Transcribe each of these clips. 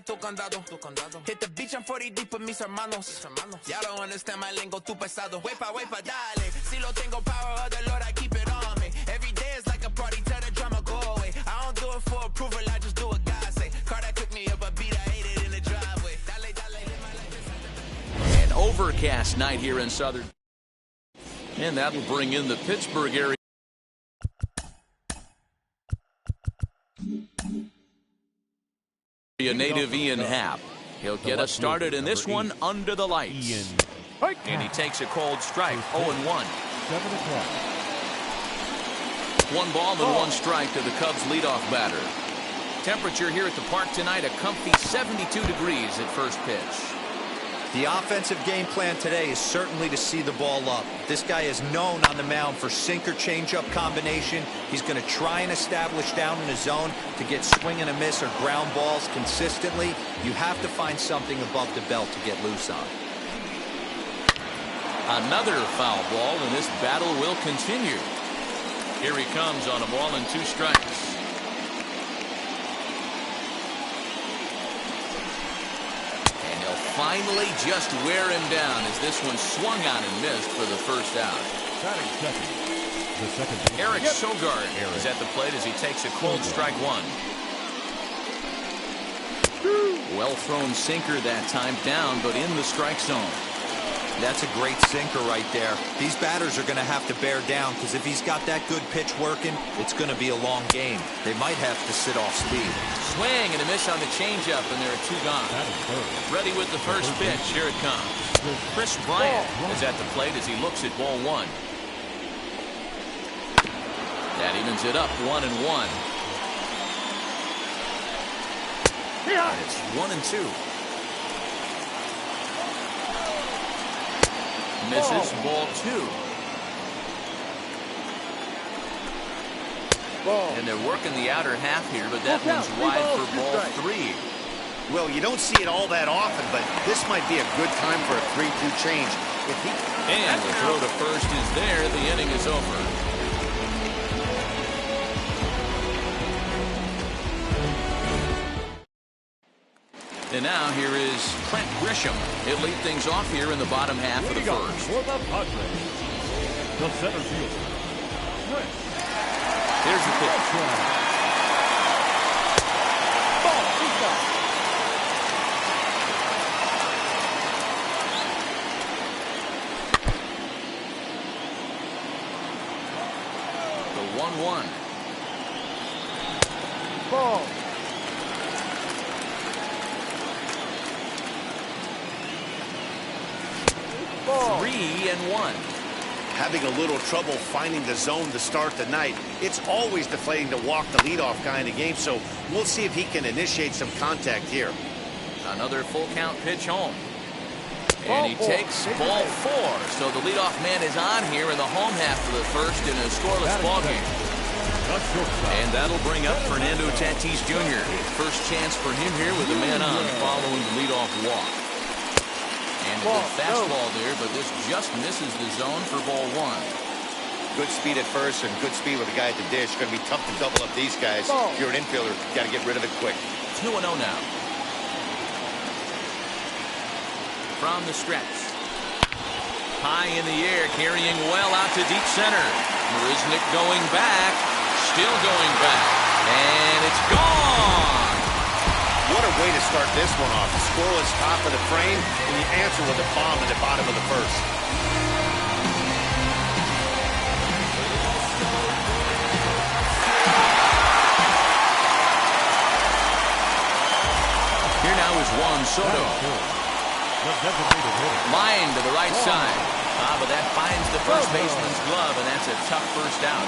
tu condado. Hit the beach, I'm 40 deep with mis hermanos. Y'all don't understand my lingo, tu pesado. Wepa, dale. Si lo tengo power of the Lord, I keep it on me. Every day is like a party, tell the drama go away. I don't do it for approval, I just do what God say. Car that cooked me up a beat, I ate it in the driveway. Dale, live my life. An overcast night here in Southern. And that'll bring in the Pittsburgh area. Native Ian Happ. He'll get us started in this one under the lights. And he takes a cold strike, 0-1. 1 ball and 1 strike to the Cubs leadoff batter. Temperature here at the park tonight, a comfy 72 degrees at first pitch. The offensive game plan today is certainly to see the ball up. This guy is known on the mound for sinker changeup combination. He's going to try and establish down in his zone to get swing and a miss or ground balls consistently. You have to find something above the belt to get loose on. Another foul ball, and this battle will continue. Here he comes on a ball and 2 strikes. Finally just wear him down as this one swung on and missed for the first out. Eric Sogard is at the plate as he takes a cold strike 1. Well thrown sinker that time, down but in the strike zone. That's a great sinker right there. These batters are going to have to bear down because if he's got that good pitch working, it's going to be a long game. They might have to sit off speed. Swing and a miss on the changeup, and there are 2 gone. Ready with the first pitch. Here it comes. Chris Bryant is at the plate as he looks at ball 1. That evens it up, 1-1. And it's 1-2. Misses ball 2. And they're working the outer half here, but that one's wide for ball 3. Well, you don't see it all that often, but this might be a good time for a 3-2 change. And the throw to first is there. The inning is over. And now here is Trent Grisham. He'll lead things off here in the bottom half of the first. For the Padres, the center fielder. Here's the pitch. Ball, he's got. The 1-1. Ball. 3-1. Having a little trouble finding the zone to start the night. It's always deflating to walk the leadoff guy in the game, so we'll see if he can initiate some contact here. Another full count pitch home. And he takes ball 4. So the leadoff man is on here in the home half of the first in a scoreless ball game. And that'll bring up Fernando Tatis Jr. First chance for him here with a man on following the leadoff walk. And a good fastball there, but this just misses the zone for ball 1. Good speed at first and good speed with the guy at the dish. Going to be tough to double up these guys. If you're an infielder, got to get rid of it quick. 2-0 now. From the stretch. High in the air, carrying well out to deep center. Marisnick going back, still going back, and it's gone. What a way to start this one off. Scoreless top of the frame, and you answer with a bomb at the bottom of the first. Here now is Juan Soto. Line to the right side. But that finds the first baseman's glove, and that's a tough first out.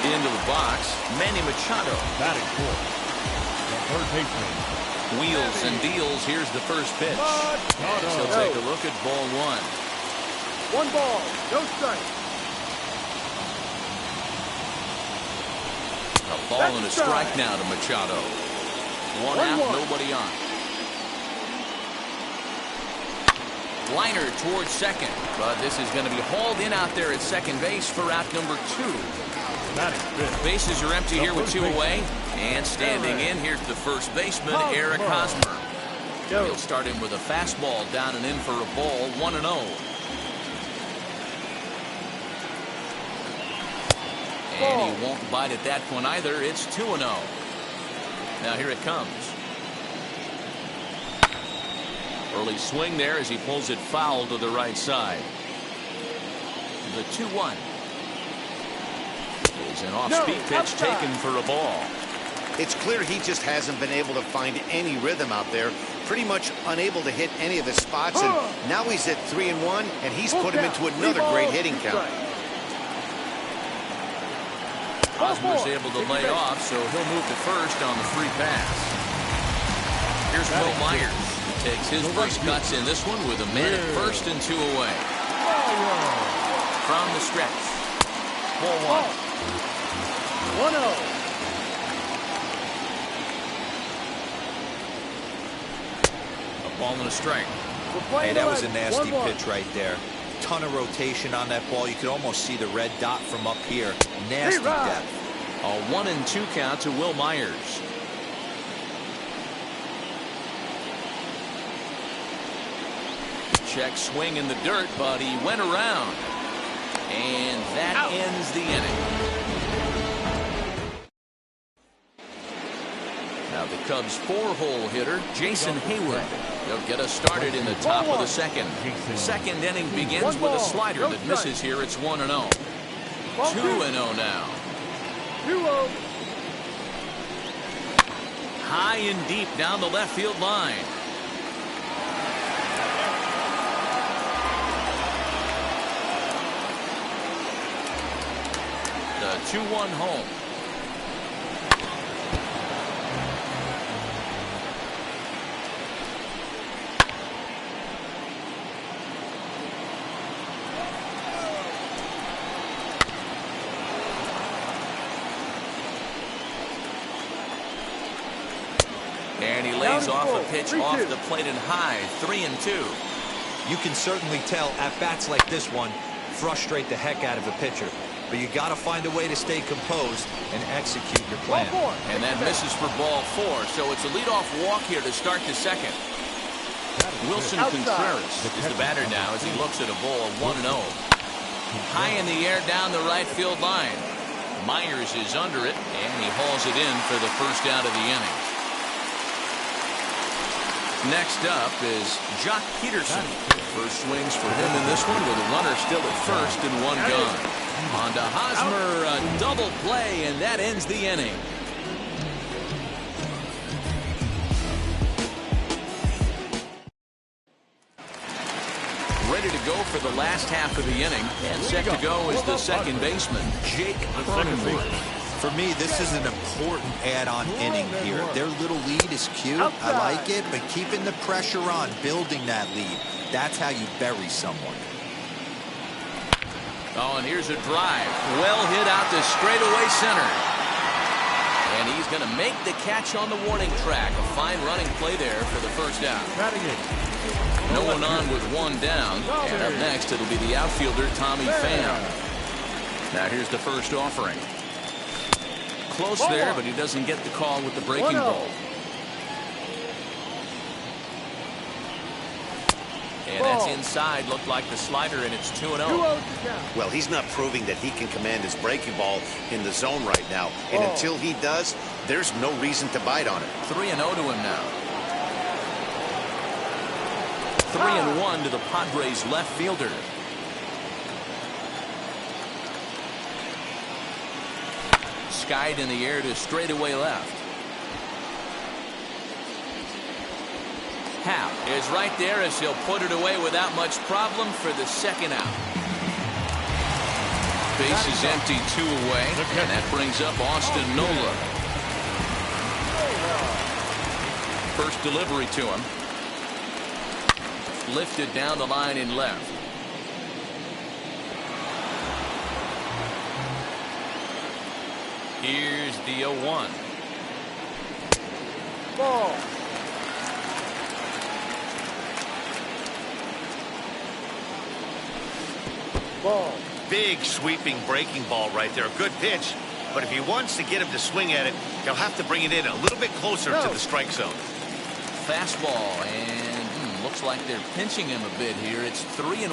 Into the box, Manny Machado. Batting fourth. Third baseman. Wheels and deals. Here's the first pitch. So take a look at ball 1. 1 ball, no strike. A ball and a strike now to Machado. 1 out, nobody on. Liner towards second, but this is going to be hauled in out there at second base for out number 2. Batting fifth. Bases are empty here with 2 away. And standing in, here's the first baseman, Eric Hosmer. He'll start him with a fastball down and in for a ball, 1-0. And he won't bite at that one either. It's 2-0. Now here it comes. Early swing there as he pulls it foul to the right side. The 2-1. Is an off-speed pitch taken for a ball. It's clear he just hasn't been able to find any rhythm out there. Pretty much unable to hit any of his spots. And now he's at 3-1, and he's put him into another great hitting count. Hosmer's able to lay off, so he'll move to first on the free pass. Here's Will Myers. He takes his first cuts in this one with a man at first and 2 away. From the stretch. Ball 1. 1-0. A ball and a strike. Hey, that was a nasty pitch right there. Ton of rotation on that ball. You could almost see the red dot from up here. Nasty depth. A 1-2 count to Will Myers. Check swing in the dirt, but he went around. And that ends the inning. Now the Cubs' 4-hole hitter, Jason Hayward. He'll get us started in the top of the second. Second inning begins with a slider that misses here. It's 1-0. 2-0 now. 2-0. High and deep down the left field line. The 2-1 home. And he lays off a pitch off the plate and high. 3-2. You can certainly tell at-bats like this one frustrate the heck out of a pitcher. But you got to find a way to stay composed and execute your plan. And that misses for ball 4. So it's a leadoff walk here to start the second. Wilson Contreras is the batter now as he looks at a ball 1-0. High in the air down the right field line. Myers is under it, and he hauls it in for the first out of the inning. Next up is Jock Peterson. First swings for him in this one with a runner still at first and 1 gone. On to Hosmer, a double play, and that ends the inning. Ready to go for the last half of the inning, and set to go is the second baseman, Jake Cronenworth. For me, this is an important add-on inning here. Their little lead is cute. I like it, but keeping the pressure on, building that lead, that's how you bury someone. Oh, and here's a drive. Well hit out to straightaway center. And he's going to make the catch on the warning track. A fine running play there for the first out. No one on with 1 down. And up next, it'll be the outfielder, Tommy Pham. Now here's the first offering. Close there, but he doesn't get the call with the breaking ball. And that's inside. Looked like the slider, and it's 2-0. Well, he's not proving that he can command his breaking ball in the zone right now. And until he does, there's no reason to bite on it. 3-0 to him now. 3-1 to the Padres left fielder. Skied in the air to straightaway left. Happ is right there as he'll put it away without much problem for the second out. Base is empty, 2 away, and that brings up Austin Nola. First delivery to him. Lifted down the line in left. Here's the 0-1. Ball. Ball. big sweeping breaking ball right there. A good pitch. But if he wants to get him to swing at it, he'll have to bring it in a little bit closer to the strike zone. Fastball, and looks like they're pinching him a bit here. It's 3-1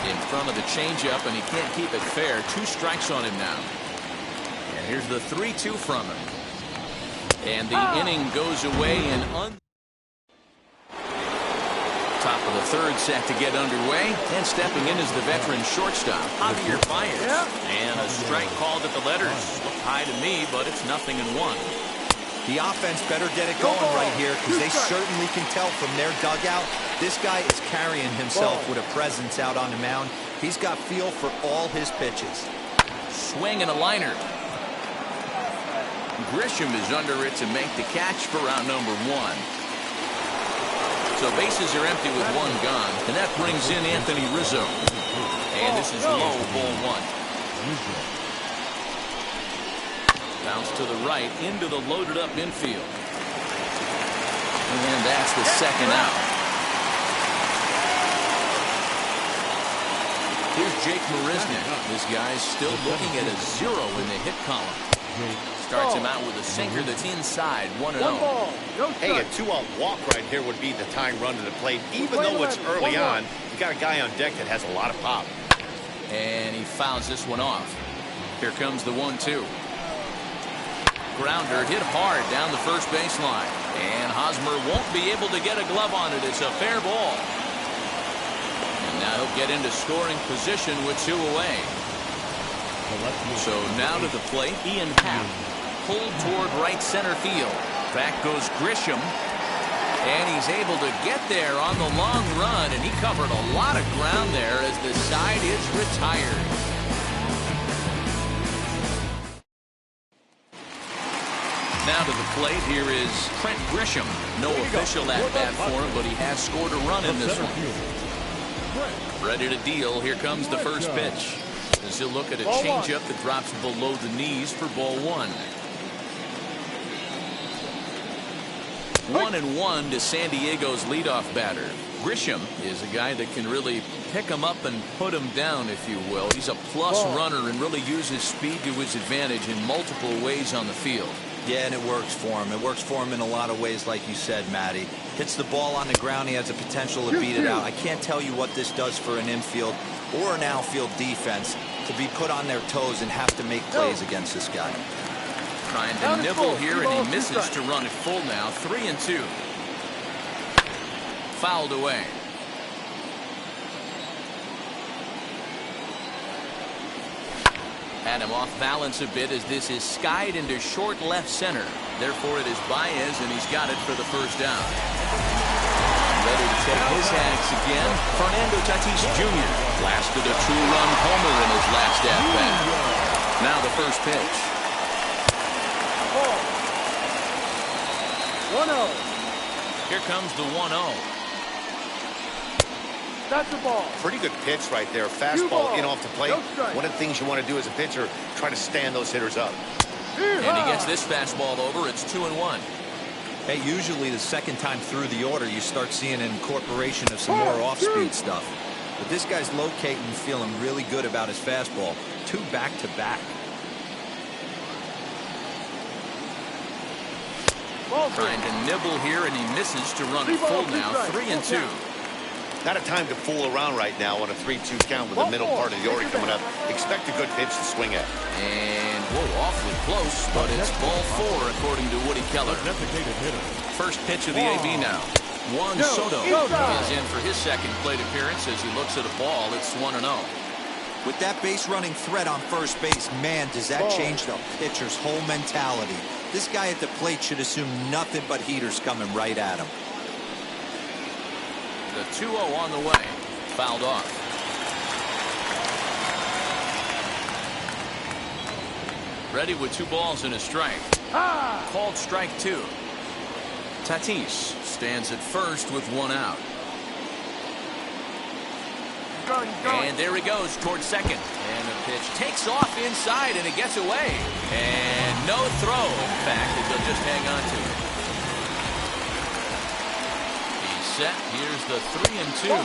in front of the changeup, and he can't keep it fair. 2 strikes on him now. And here's the 3-2 from him. And the inning goes away in top of the third set to get underway, and stepping in is the veteran shortstop, Javier Baez. And a strike called at the letters. Looked high to me, but it's 0-1. The offense better get it going right here, because they certainly can tell from their dugout this guy is carrying himself with a presence out on the mound. He's got feel for all his pitches. Swing and a liner. Grisham is under it to make the catch for round number 1. So bases are empty with 1 gone, and that brings in Anthony Rizzo. And this is low, ball 1. Bounce to the right into the loaded up infield. And that's the second out. Here's Jake Marisnick. This guy's still looking at a 0 in the hit column. Starts him out with a sinker that's inside, 1-0. Hey, a 2-out walk right here would be the tying run to the plate. Even though it's early on, you got a guy on deck that has a lot of pop. And he fouls this one off. Here comes the 1-2. Grounder hit hard down the first baseline. And Hosmer won't be able to get a glove on it. It's a fair ball. And now he'll get into scoring position with 2 away. So now to the plate, Ian Happ. Pulled toward right center field. Back goes Grisham. And he's able to get there on the long run. And he covered a lot of ground there as the side is retired. Now to the plate, here is Trent Grisham. No official at-bat for him, but he has scored a run in this one. Ready to deal. Here comes the first pitch. As he'll look at a changeup that drops below the knees for ball 1. 1-1 to San Diego's leadoff batter. Grisham is a guy that can really pick him up and put him down, if you will. He's a plus runner and really uses speed to his advantage in multiple ways on the field. Yeah, and it works for him. It works for him in a lot of ways, like you said, Matty. Hits the ball on the ground. He has the potential to beat it out. I can't tell you what this does for an infield or an outfield defense to be put on their toes and have to make plays against this guy. Trying to nibble here, and he misses to run it full now. 3-2. Fouled away. Had him off balance a bit as this is skied into short left center. Therefore it is Baez, and he's got it for the first down. Ready to take his axe again, Fernando Tatis Jr. Blasted a 2-run homer in his last at-bat. Now the first pitch. 1-0. Here comes the 1-0. That's the ball. Pretty good pitch right there. Fastball in off the plate. One of the things you want to do as a pitcher, try to stand those hitters up. And he gets this fastball over. It's 2-1. Hey, usually the second time through the order, you start seeing an incorporation of some more off-speed stuff. But this guy's locating, feeling really good about his fastball. 2 back-to-back. Trying to nibble here, and he misses to run it full now. 3-2. Not a time to fool around right now on a 3-2 count with the middle part of the order coming up. Expect a good pitch to swing at. And, whoa, awfully close, but it's ball 4 according to Woody Keller. First pitch of the AB now. Juan Soto is in for his second plate appearance as he looks at a ball. It's 1-0. With that base running threat on first base, man, does that change the pitcher's whole mentality. This guy at the plate should assume nothing but heaters coming right at him. The 2-0 on the way. Fouled off. Ready with 2 balls and a strike. Called strike 2. Tatis stands at first with 1 out. And there he goes towards second. And the pitch takes off inside, and it gets away. And no throw. In fact, they'll just hang on to it. He set. Here's the 3-2.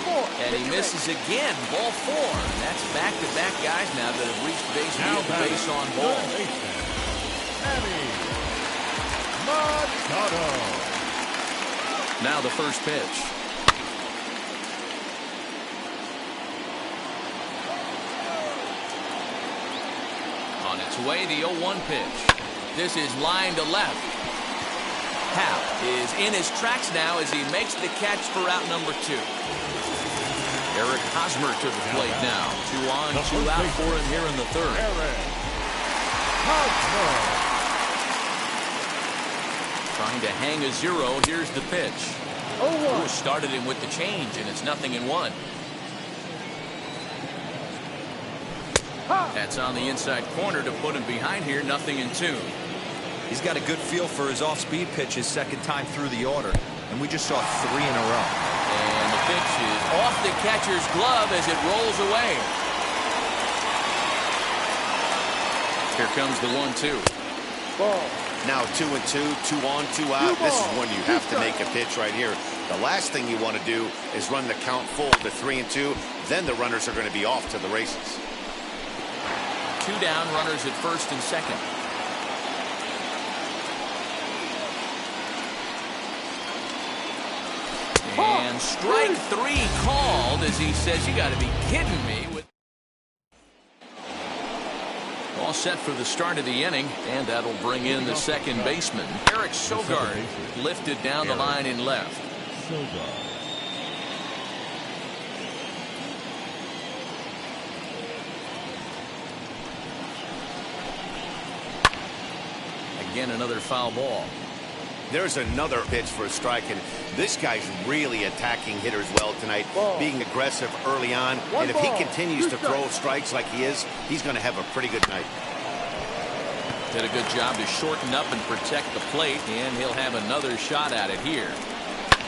And he misses again. Ball 4. And that's back-to-back guys now that have reached base via the base on ball. Now the first pitch. On its way, the 0-1 pitch. This is line to left. Hap is in his tracks now as he makes the catch for out number 2. Eric Hosmer to the plate now. 2 on, 2 out for him here in the third. Trying to hang a 0. Here's the pitch. Who started him with the change, and it's 0-1. That's on the inside corner to put him behind here. 0-2. He's got a good feel for his off-speed pitches second time through the order, and we just saw 3 in a row. And the pitch is off the catcher's glove as it rolls away. Here comes the 1-2. Ball. Now 2-2, 2 on, 2 out. This is when you have to make a pitch right here. The last thing you want to do is run the count full to 3-2. Then the runners are going to be off to the races. 2 down, runners at first and second. And strike 3 called as he says, you got to be kidding me. All set for the start of the inning, and that'll bring in the second baseman. Eric Sogard lifted down the line in left. Again, another foul ball. There's another pitch for a strike, and this guy's really attacking hitters well tonight, being aggressive early on. And if he continues to throw strikes like he is, he's going to have a pretty good night. Did a good job to shorten up and protect the plate, and he'll have another shot at it here.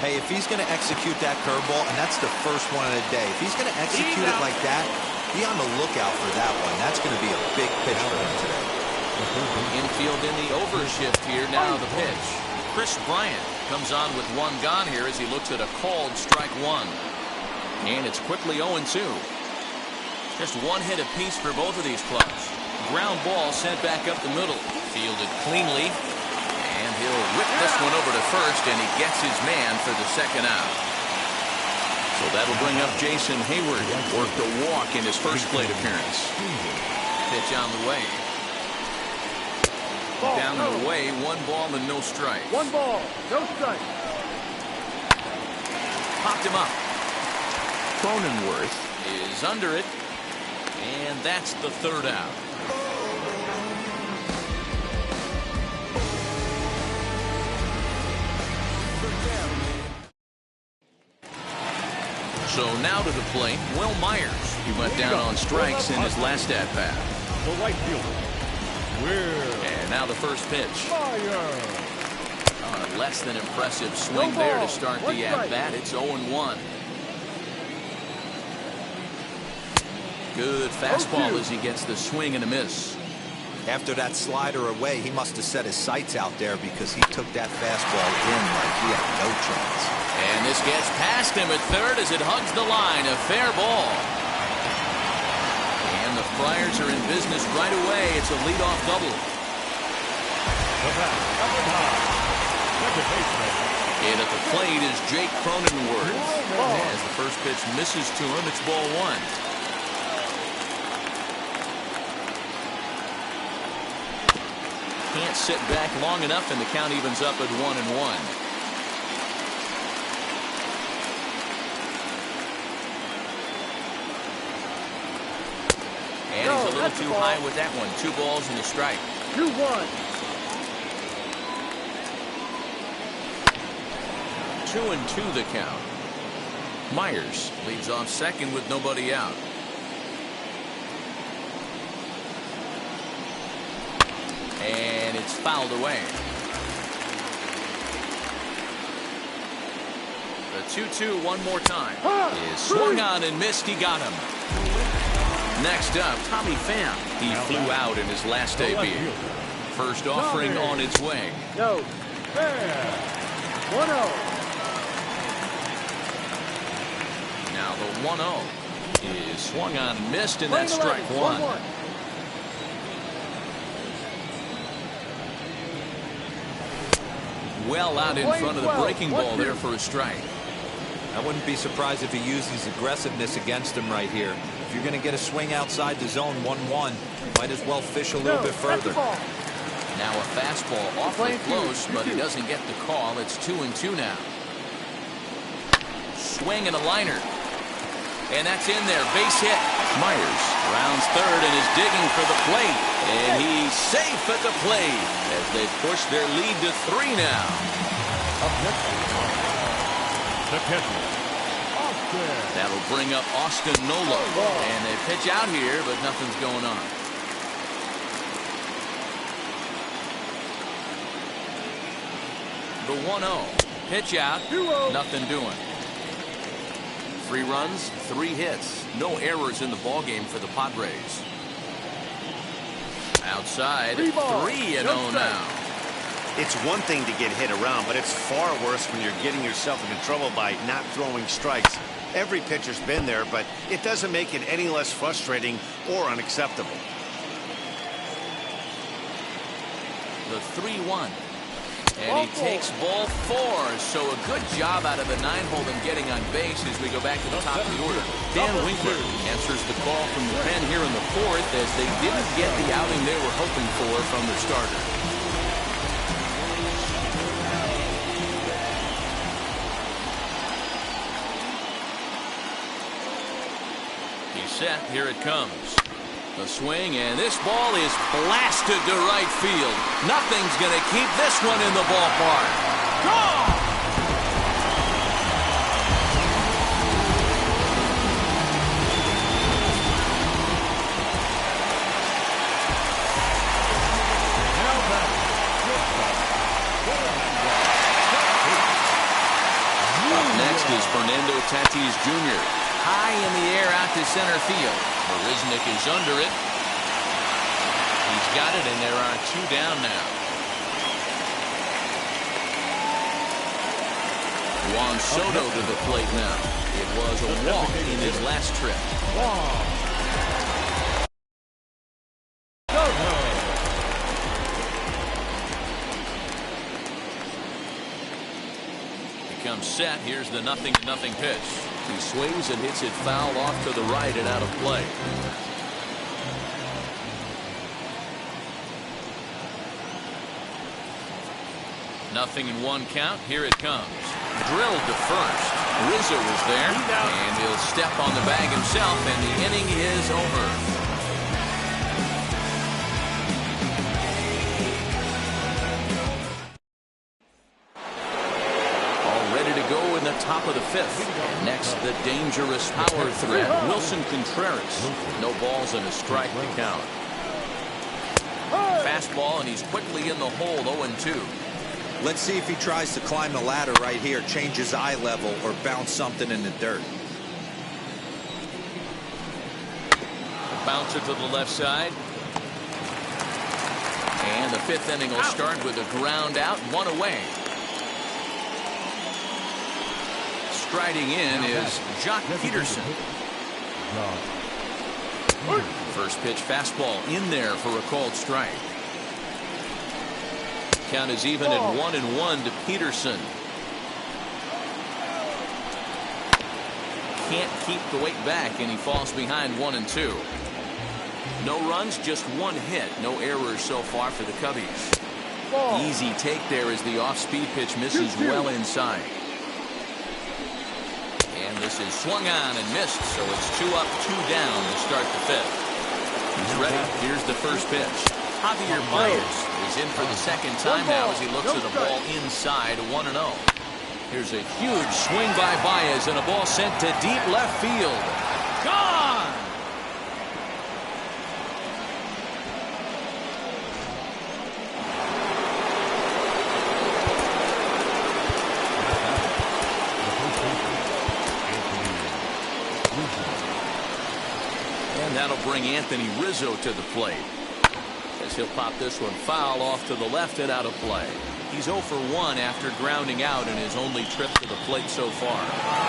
Hey, if he's going to execute that curveball, and that's the first one of the day, if he's going to execute it like that, be on the lookout for that one. That's going to be a big pitch for him today. Infield in the overshift here. Now the pitch. Chris Bryant comes on with 1 gone here as he looks at a called strike 1. And it's quickly 0-2. Just 1 hit apiece for both of these clubs. Ground ball sent back up the middle. Fielded cleanly. And he'll whip this one over to first, and he gets his man for the second out. So that'll bring up Jason Hayward. Worked a walk in his first plate appearance. Pitch on the way. Down and away, 1 ball and no strike. 1 ball, no strike. Popped him up. Cronenworth is under it, and that's the third out. So now to the plate, Will Myers. He went down on strikes in his last at-bat. The right fielder. And now the first pitch. Less than impressive swing there to start the at-bat. It's 0-1. Good fastball as he gets the swing and a miss. After that slider away, he must have set his sights out there because he took that fastball in like he had no chance. And this gets past him at third as it hugs the line. A fair ball. And the Friars are in business right away. It's a leadoff double. And at the plate is Jake Cronenworth. As the first pitch misses to him, it's ball 1. Can't sit back long enough, and the count evens up at 1-1. And he's a little too high with that one. 2 balls and a strike. 2-1. 2-2 the count. Myers leads off second with nobody out. And it's fouled away. The 2-2 one more time. Is swung on and missed. He got him. Next up, Tommy Pham. He flew out in his last debut. First offering on its way. No. Fair. 1-0. Now the 1-0 is swung on and missed, and that's strike one. Well out in front of the breaking ball there for a strike. I wouldn't be surprised if he used his aggressiveness against him right here. If you're going to get a swing outside the zone 1-1, might as well fish a little bit further. Now a fastball awfully close, but he doesn't get the call. It's 2-2 now. Swing and a liner. And that's in there. Base hit. Myers rounds third and is digging for the plate. And he's safe at the plate as they push their lead to 3 now. Up next, the catcher, Austin. That'll bring up Austin Nola. And they pitch out here, but nothing's going on. The 1-0. Pitch out. Nothing doing. 3 runs, 3 hits. No errors in the ballgame for the Padres. Outside, 3-0 now. It's one thing to get hit around, but it's far worse when you're getting yourself into trouble by not throwing strikes. Every pitcher's been there, but it doesn't make it any less frustrating or unacceptable. The 3-1. And he takes ball 4. So a good job out of the 9-hole in getting on base as we go back to the top of the order. Dan Winkler answers the call from the pen here in the 4th as they didn't get the outing they were hoping for from their starter. He's set. Here it comes. The swing, and this ball is blasted to right field. Nothing's going to keep this one in the ballpark. Gone! Up next is Fernando Tatis Jr. High in the air out to center field. Marisnik is under it. He's got it, and there are 2 down now. Juan Soto to the plate now. It was a walk in his last trip. He comes set. Here's the 0-0 pitch. He swings and hits it foul off to the right and out of play. Nothing in 1 count. Here it comes. Drilled to first. Rizzo is there, and he'll step on the bag himself, and the inning is over. Top of the 5th. Next, the dangerous power threat, Wilson Contreras. No balls and a strike to count. Fastball, and he's quickly in the hole, 0-2. Let's see if he tries to climb the ladder right here, change his eye level, or bounce something in the dirt. Bouncer to the left side. And the 5th inning will start with a ground out, 1 away. Striding in is Jock Peterson. First pitch fastball in there for a called strike. Count is even at 1-1 to Peterson. Can't keep the weight back, and he falls behind 1-2. No runs, just 1 hit. No errors so far for the Cubbies. Easy take there as the off-speed pitch misses well inside. And this is swung on and missed, so it's 2 up, 2 down to start the 5th. He's ready. Here's the first pitch. Javier Baez is in for the 2nd time now as he looks at a ball inside, 1-0. Here's a huge swing by Baez and a ball sent to deep left field. Gone! And that'll bring Anthony Rizzo to the plate, as he'll pop this one foul off to the left and out of play. He's 0 for 1 after grounding out in his only trip to the plate so far.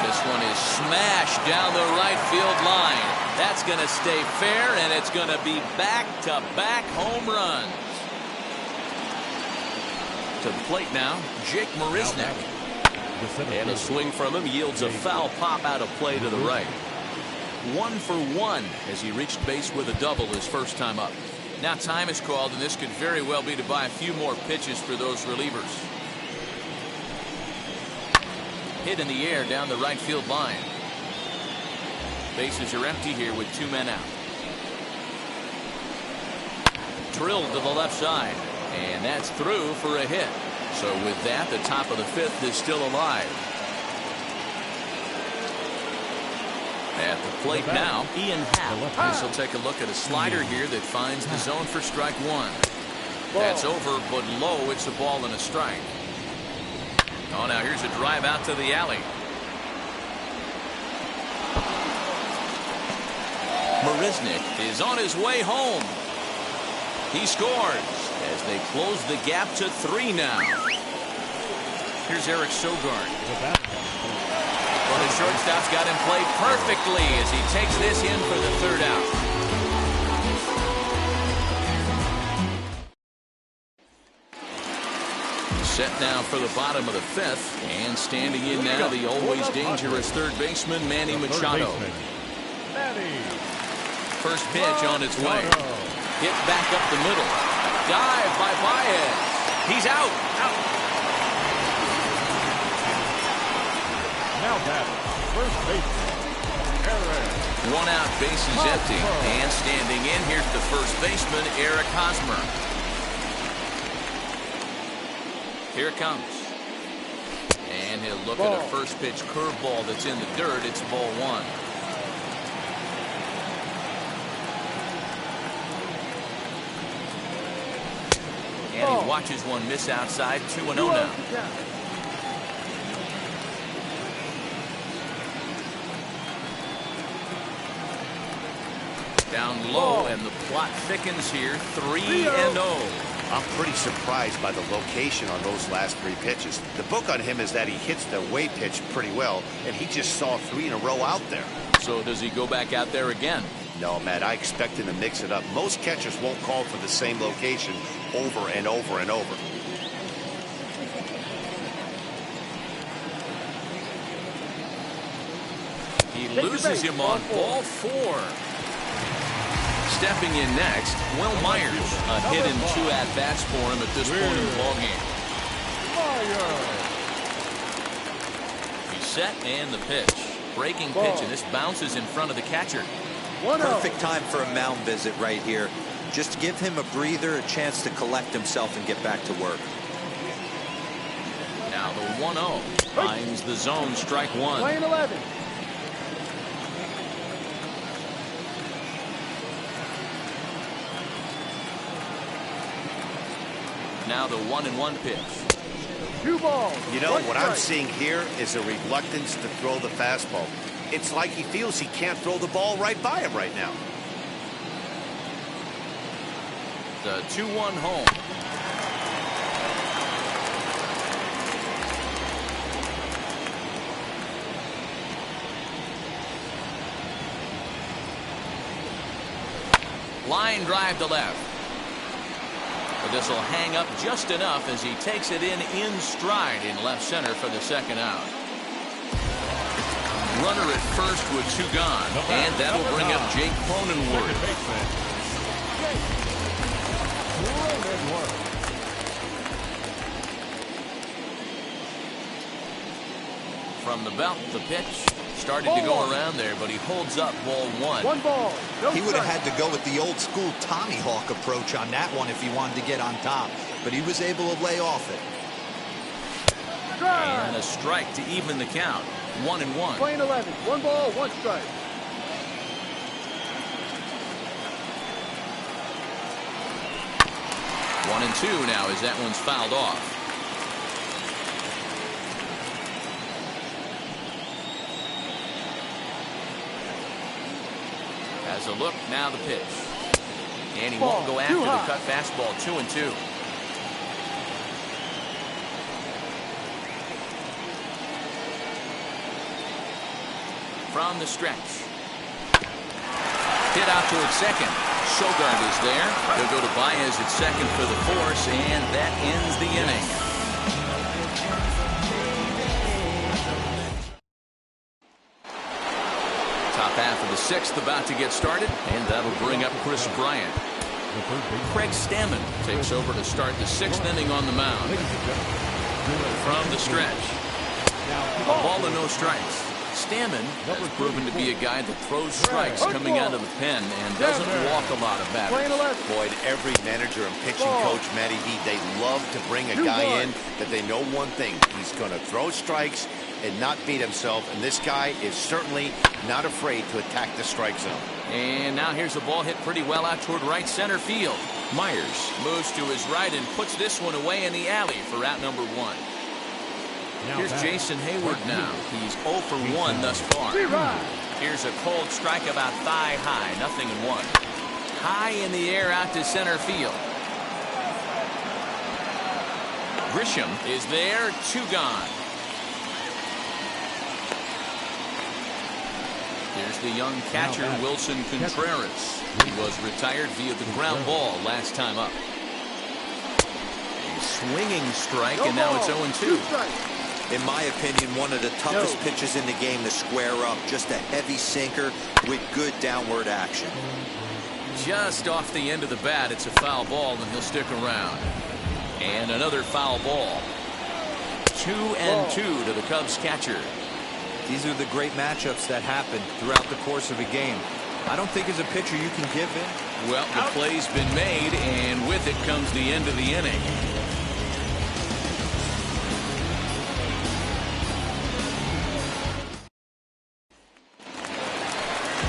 This one is smashed down the right field line. That's going to stay fair, and it's going to be back-to-back home runs. To the plate now, Jake Marisnick. And a swing from him yields a foul pop out of play to the right. 1 for 1 as he reached base with a double his first time up. Now time is called, and this could very well be to buy a few more pitches for those relievers. Hit in the air down the right field line. Bases are empty here with 2 men out. Drilled to the left side, and that's through for a hit. So with that, the top of the 5th is still alive. At the plate now, Ian Happ. This will take a look at a slider here that finds the zone for strike 1. That's over, but low. It's a ball and a strike. Oh, now here's a drive out to the alley. Marisnick is on his way home. He scores as they close the gap to 3 now. Here's Eric Sogard. Well, the shortstop's got him played perfectly as he takes this in for the 3rd out. Set now for the bottom of the 5th, and standing in now the always dangerous third baseman Manny Machado. First pitch on its way. Hit back up the middle. Dive by Baez. He's out. Now batting, first baseman, Eric. 1 out, bases empty. And standing in, here's the first baseman, Eric Hosmer. Here it comes. And he'll look at a first pitch curveball that's in the dirt. It's ball 1. And he watches one miss outside. 2-0 now. Down low, and the plot thickens here. 3-0. I'm pretty surprised by the location on those last 3 pitches. The book on him is that he hits the away pitch pretty well, and he just saw 3 in a row out there. So does he go back out there again? No, Matt, I expect him to mix it up. Most catchers won't call for the same location over and over and over. He loses him on ball 4. Stepping in next, Will Myers. A hit in 2 at-bats for him at this point in the ballgame. He's set, and the pitch. Breaking pitch, and this bounces in front of the catcher. Perfect time for a mound visit right here. Just give him a breather, a chance to collect himself and get back to work. Now the 1-0 finds the zone, strike 1. Lane 11. Now the 1-1 pitch. 2 balls. You know, what I'm seeing here is a reluctance to throw the fastball. It's like he feels he can't throw the ball right by him right now. The 2-1 home. Line drive to left. But this will hang up just enough as he takes it in stride in left center for the 2nd out. Runner at first with 2 gone, and that'll bring up Jake Cronenworth. From the belt, the pitch started to go around there, but he holds up ball 1. 1 ball. He would have had to go with the old school Tommy Hawk approach on that one if he wanted to get on top, but he was able to lay off it. And a strike to even the count. 1-1. Lane 11. 1 ball, 1 strike. One and 2 now as that one's fouled off. Has a look, now the pitch. And he won't go after the cut fastball. 2-2. from the stretch. Hit out towards second. Sogard is there. They'll go to Baez at second for the force, and that ends the inning. Top half of the sixth about to get started, and that'll bring up Chris Bryant. Craig Stammen takes over to start the sixth inning on the mound. From the stretch. A ball and no strikes. Stammen has proven to be a guy that throws strikes coming out of the pen and doesn't walk a lot of batters. Boyd, every manager and pitching coach, Matty V, they love to bring a guy in that they know one thing. He's going to throw strikes and not beat himself, and this guy is certainly not afraid to attack the strike zone. And now here's a ball hit pretty well out toward right center field. Myers moves to his right and puts this one away in the alley for out number 1. Here's Jason Hayward now. He's 0 for 1 thus far. Here's a cold strike about thigh high, 0-1. High in the air out to center field. Grisham is there, 2 gone. Here's the young catcher, Wilson Contreras. He was retired via the ground ball last time up. A swinging strike, and now it's 0-2. In my opinion, one of the toughest pitches in the game to square up. Just a heavy sinker with good downward action. Just off the end of the bat, it's a foul ball, and he'll stick around. And another foul ball. 2-2 to the Cubs catcher. These are the great matchups that happen throughout the course of a game. I don't think as a pitcher you can give in. Well, the play's been made, and with it comes the end of the inning.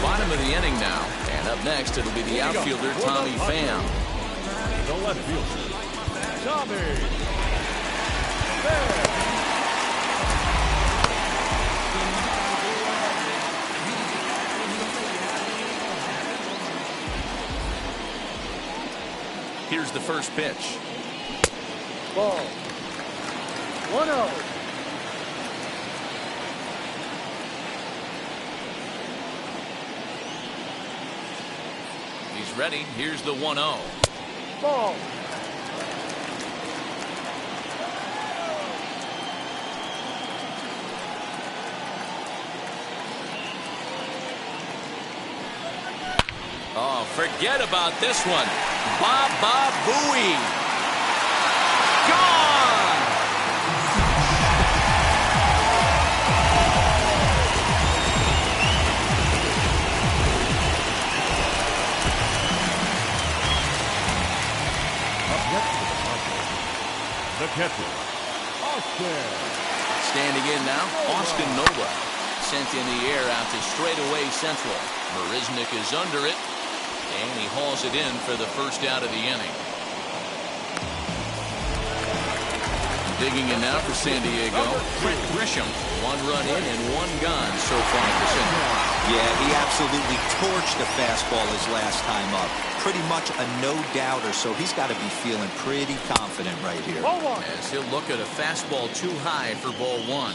Bottom of the inning now, and up next it'll be the outfielder Tommy Pham. The left fielder, Tommy Pham. Here's the first pitch. Ball. 1-0. He's ready. Here's the 1-0. Ball. Oh, forget about this one. Baba Booey. Gone. Up next the catcher, Austin. Standing in now, Austin Nola. Sent in the air out to straightaway central. Marisnik is under it. And he hauls it in for the first out of the inning. Digging in now for San Diego, Brent Grisham. 1 run in and 1 gone so far this inning. Yeah, he absolutely torched the fastball his last time up. Pretty much a no-doubter, so he's got to be feeling pretty confident right here. As he'll look at a fastball too high for ball 1.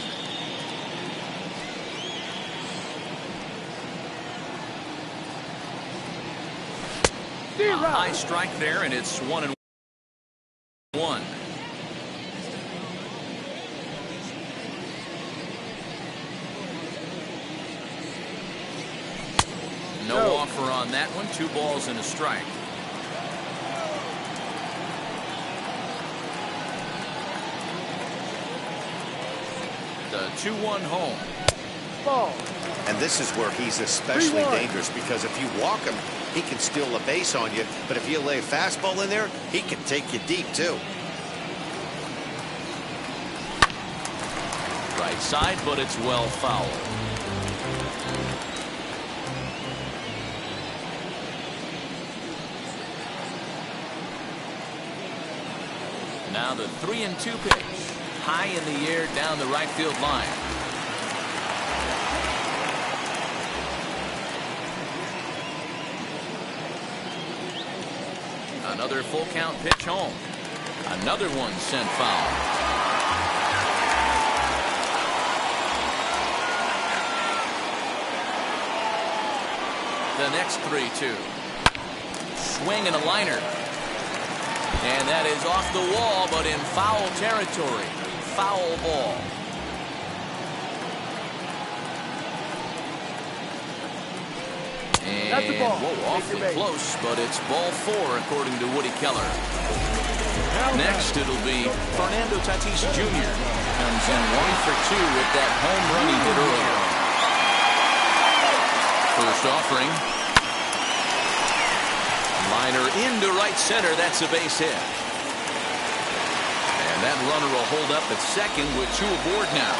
A high strike there, and it's 1-1. No offer on that one. 2 balls and a strike. The 2-1 home. Ball. And this is where he's especially dangerous, because if you walk him, he can steal a base on you. But if you lay a fastball in there, he can take you deep, too. Right side, but it's well fouled. Now the 3-2 pitch. High in the air down the right field line. Another full count pitch home. Another one sent foul. the next 3-2. Swing and a liner. And that is off the wall, but in foul territory. Foul ball. And, whoa, awfully close, but it's ball 4, according to Woody Keller. Next, it'll be Fernando Tatis Jr. Comes in 1 for 2 with that home run he hit earlier. First offering. Liner into right center. That's a base hit. And that runner will hold up at second with 2 aboard now.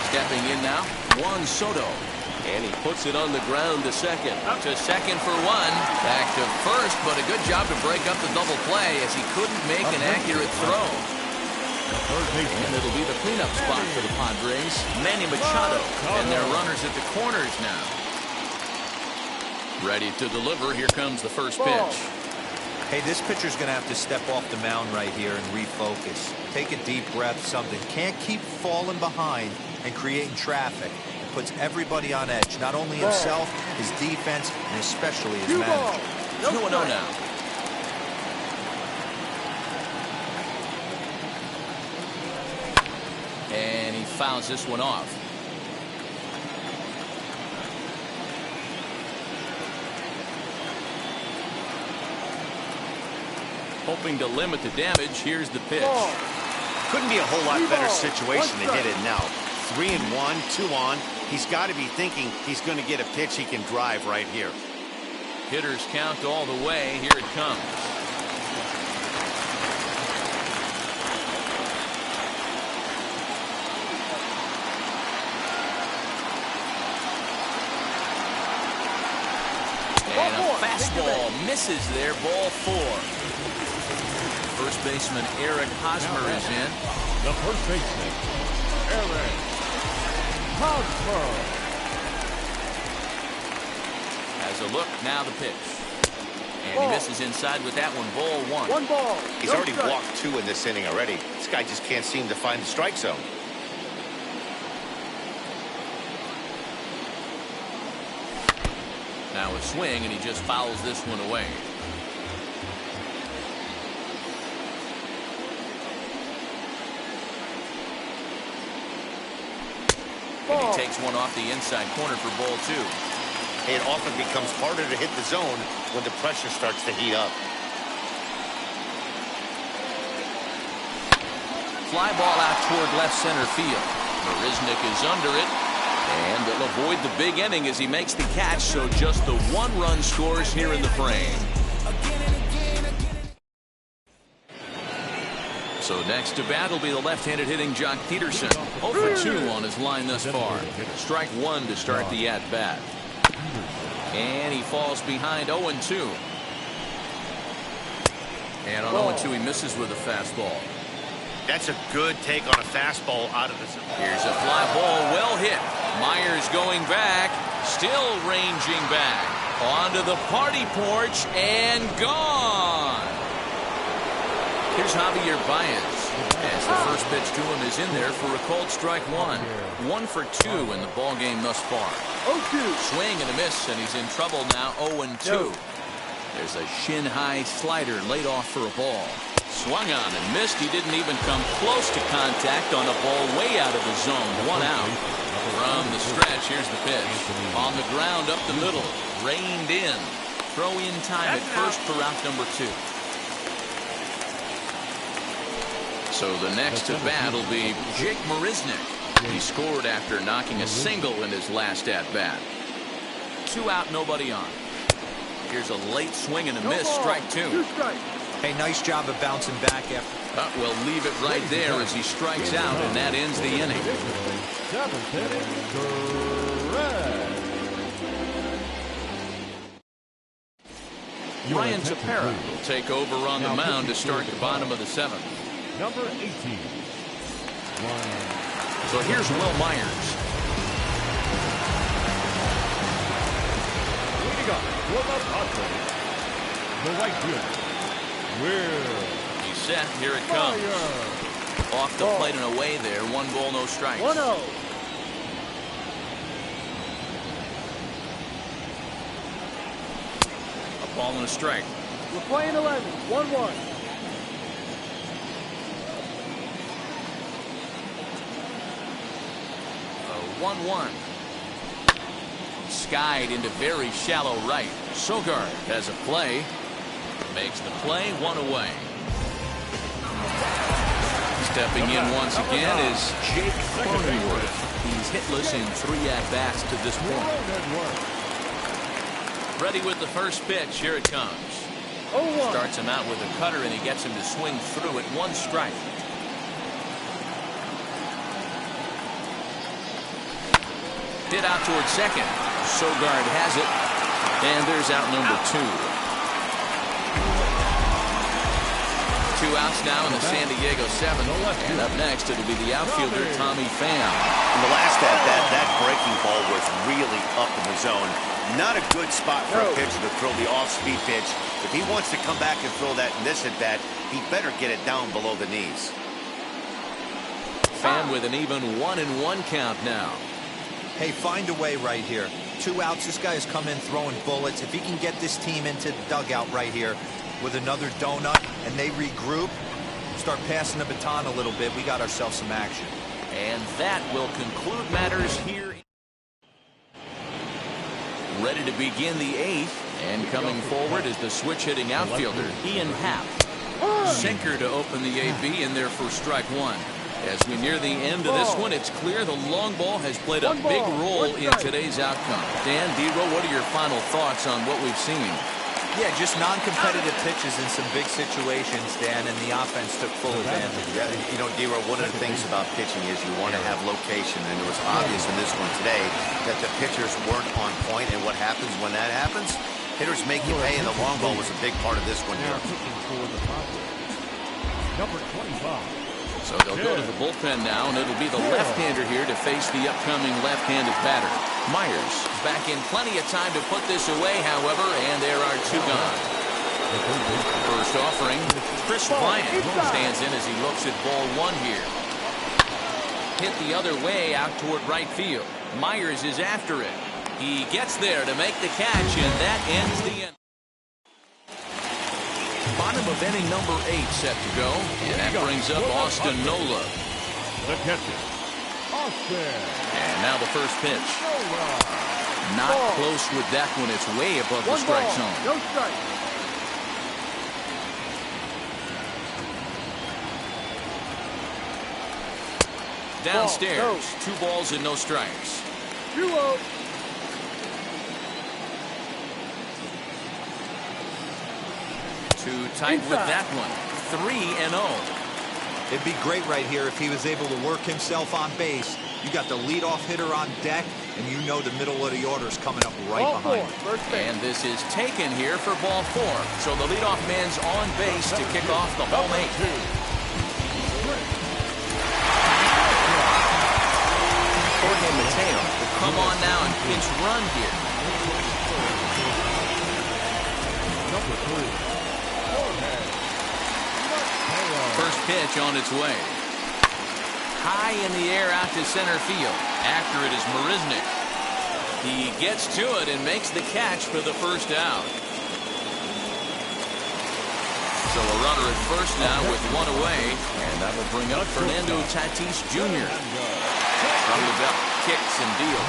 Stepping in now, Juan Soto. And he puts it on the ground to second. To second for 1. Back to first, but a good job to break up the double play as he couldn't make an accurate throw. And it'll be the cleanup spot for the Padres. Manny Machado. And their runners at the corners now. Ready to deliver. Here comes the first pitch. Hey, this pitcher's going to have to step off the mound right here and refocus. Take a deep breath, something. Can't keep falling behind and creating traffic. It puts everybody on edge, not only himself, his defense, and especially his manager. 2-0 now. And he fouls this one off. Hoping to limit the damage. Here's the pitch. Couldn't be a whole lot better situation to hit it now. 3-1, 2 on. He's got to be thinking he's going to get a pitch he can drive right here. Hitters count all the way. Here it comes. And a fastball misses there. Ball 4. First baseman Eric Hosmer is in. The first baseman, Eric Hosmer. Has a look, now the pitch. And he misses inside with that one. Ball 1. 1 ball. He's already walked 2 in this inning already. This guy just can't seem to find the strike zone. Now a swing, and he just fouls this one away. And he takes one off the inside corner for ball 2. It often becomes harder to hit the zone when the pressure starts to heat up. Fly ball out toward left center field. Marisnick is under it. And they'll avoid the big inning as he makes the catch, so just the 1-run scores here in the frame. So next to bat will be the left-handed hitting Jock Peterson. 0 for 2 on his line thus far. Strike 1 to start the at-bat. And he falls behind 0-2. And on 0-2 he misses with a fastball. That's a good take on a fastball out of the zone. Here's a fly ball, well hit. Myers going back, still ranging back. Onto the party porch and gone. Here's Javier Baez. As the first pitch to him is in there for a called strike 1. 1 for 2 in the ball game thus far. 0-2. Swing and a miss, and he's in trouble now. 0-2. There's a shin-high slider laid off for a ball. Swung on and missed. He didn't even come close to contact on a ball way out of the zone. 1 out. From the stretch, here's the pitch. On the ground up the middle. Reined in. Throw in time at first for out number 2. So the next to bat will be Jake Marisnick. He scored after knocking a single in his last at-bat. 2 out, nobody on. Here's a late swing and a miss. Strike 2. Hey, nice job of bouncing back after. We'll leave it right there as he strikes out, and that ends the inning. Ryan Tepera will take over on the mound to start the bottom of the 7th. Number 18. So here's Will Myers. Leading up for the Padres, the right fielder, Will. He set. Here it comes. Off the plate and away there. 1 ball, no strikes. 1-0. A ball and a strike. We're playing 11. 1-1. 1-1. Skied into very shallow right. Sogard has a play. Makes the play, 1 away. Stepping in once again is Jake Cronenworth. He's hitless in 3 at-bats to this point. Ready with the first pitch. Here it comes. Starts him out with a cutter, and he gets him to swing through it. 1 strike. Hit out towards second. Sogard has it. And there's out number 2. 2 outs now in the San Diego 7th. And up next, it'll be the outfielder, Tommy Pham. In the last at-bat, that breaking ball was really up in the zone. Not a good spot for a pitcher to throw the off-speed pitch. If he wants to come back and throw that in this at-bat, he better get it down below the knees. Pham with an even 1-1 count now. Hey, find a way right here. 2 outs. This guy has come in throwing bullets. If he can get this team into the dugout right here with another donut and they regroup, start passing the baton a little bit, we got ourselves some action. And that will conclude matters here. Ready to begin the 8th. And coming forward is the switch-hitting outfielder, Ian Happ. Sinker to open the AB in there for strike 1. As we near the end of this one, it's clear the long ball has played a big role in today's outcome. Dan, Dero, what are your final thoughts on what we've seen? Yeah, just non-competitive pitches in some big situations, Dan, and the offense took full advantage. Yeah, you know, Dero, one of the things about pitching is you want to have location, and it was obvious in this one today that the pitchers weren't on point, and what happens when that happens? Hitters make you pay, and the long ball was a big part of this one here. Number 25. So they'll go to the bullpen now, and it'll be the left-hander here to face the upcoming left-handed batter. Myers back in plenty of time to put this away, however, and there are 2 gone. First offering, Chris Bryant stands in as he looks at ball 1 here. Hit the other way out toward right field. Myers is after it. He gets there to make the catch, and that ends the end. Bottom of inning number 8 set to go, and that brings up Austin Nola. The catcher, Austin. And now the first pitch. Not close with that one. It's way above the strike zone. No strike. Downstairs, 2 balls and no strikes. 2-0. Too tight with that one. 3-0. It'd be great right here if he was able to work himself on base. You got the leadoff hitter on deck, and you know the middle of the order is coming up right behind. And this is taken here for ball 4. So the leadoff man's on base to kick off the home 8. Jorge Mateo will come on now and pinch run here. Number 3. First pitch on its way. High in the air out to center field. After it is Marisnik. He gets to it and makes the catch for the first out. So a runner at first now with 1 away. And that will bring up Fernando Tatis Jr. From the belt, kicks and deals.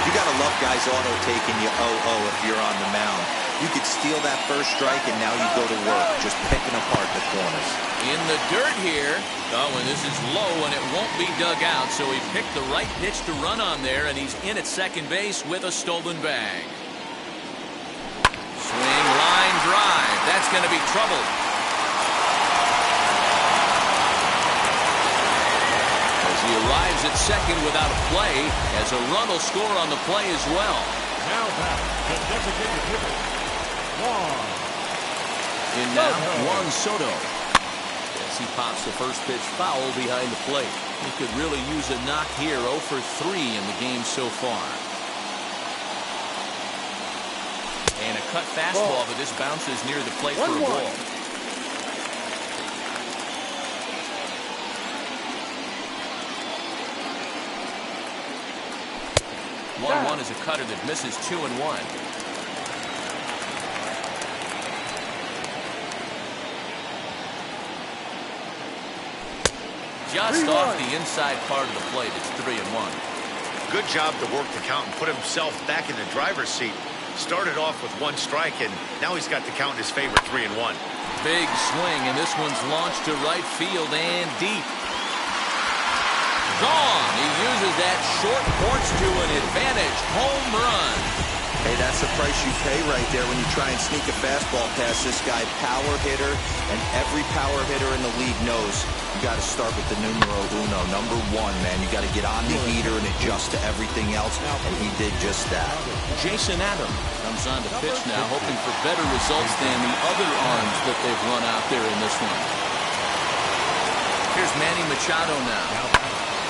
You got to love guys auto-taking you 0-0 if you're on the mound. You could steal that first strike, and now you go to work, just picking apart the corners. In the dirt here. Oh, and this is low, and it won't be dug out, so he picked the right pitch to run on there, and he's in at second base with a stolen bag. Swing, line drive. That's going to be trouble. As he arrives at second without a play, as a run will score on the play as well. Now back to designated hitter, Juan. In now, Juan Soto. As he pops the first pitch foul behind the plate. He could really use a knock here. 0 for 3 in the game so far. And a cut fastball, but this bounces near the plate for a ball. 1-1 is a cutter that misses 2-1. Just off the inside part of the plate, it's 3-1. Good job to work the count and put himself back in the driver's seat. Started off with 1 strike, and now he's got the count in his favor, 3-1. Big swing, and this one's launched to right field and deep. Gone. He uses that short porch to an advantage home run. Hey, that's the price you pay right there when you try and sneak a fastball past this guy. Power hitter, and every power hitter in the league knows you got to start with the numero uno, number 1, man. You got to get on the heater and adjust to everything else, and he did just that. Jason Adams comes on to pitch now, hoping for better results than the other arms that they've run out there in this one. Here's Manny Machado now.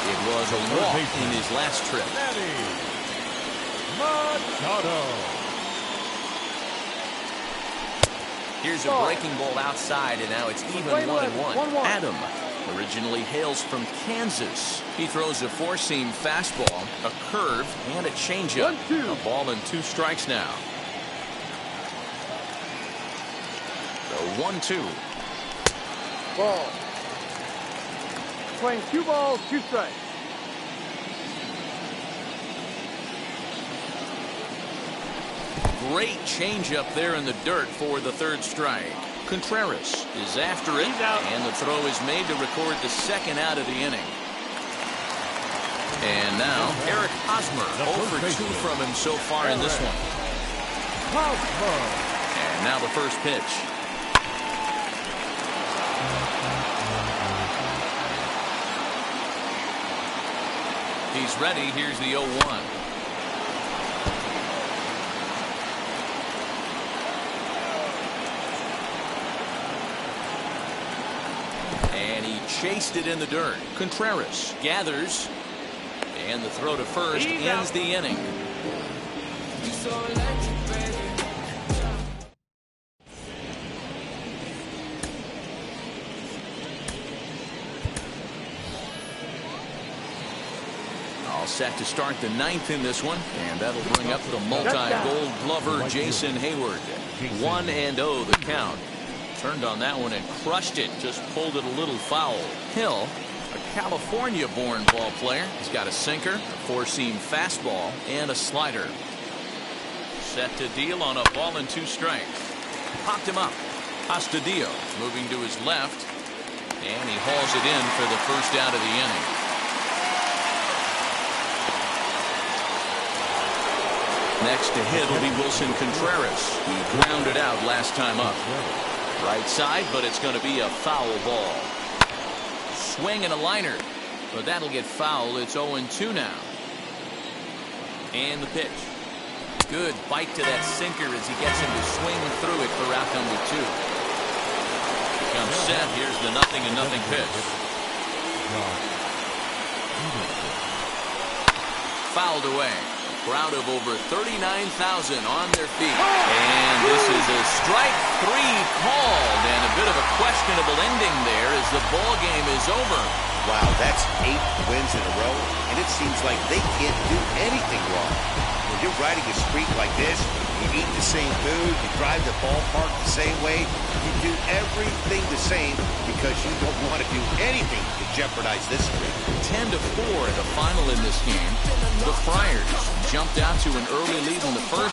It was a walk in his last trip. Machado. Here's a breaking ball outside, and now it's even 1-1. Adam originally hails from Kansas. He throws a 4-seam fastball, a curve, and a changeup. A ball and 2 strikes now. The 1-2. Ball. Playing 2 balls, 2 strikes. Great changeup there in the dirt for the 3rd strike. Contreras is after it, and the throw is made to record the 2nd out of the inning. And now, Eric Hosmer, 0 for 2 from him so far in this one. And now the first pitch. He's ready. Here's the 0-1. And he chased it in the dirt. Contreras gathers, and the throw to first ends the inning. All set to start the 9th in this one, and that'll bring up the multi-gold glover Jason Hayward. 1-0 the count. Turned on that one and crushed it. Just pulled it a little foul. Hill, a California-born ball player. He's got a sinker, a 4-seam fastball, and a slider. Set to deal on a ball and 2 strikes. Popped him up. Astudillo moving to his left, and he hauls it in for the 1st out of the inning. Next to hit will be Wilson Contreras. He grounded out last time up. Right side, but it's going to be a foul ball. Swing and a liner, but that'll get foul. It's 0-2 now. And the pitch. Good bite to that sinker as he gets him to swing through it for out number 2. Comes set. Here's the 0-0 pitch. Fouled away. Crowd of over 39,000 on their feet. And this is a strike 3 called, and a bit of a questionable ending there as the ball game is over. Wow, that's 8 wins in a row, and it seems like they can't do anything wrong. When you're riding a streak like this, you eat the same food, you drive the ballpark the same way, you do everything the same because you don't want to do anything to jeopardize this streak. 10-4 the final in this game. The Friars jumped out to an early lead in the 1st.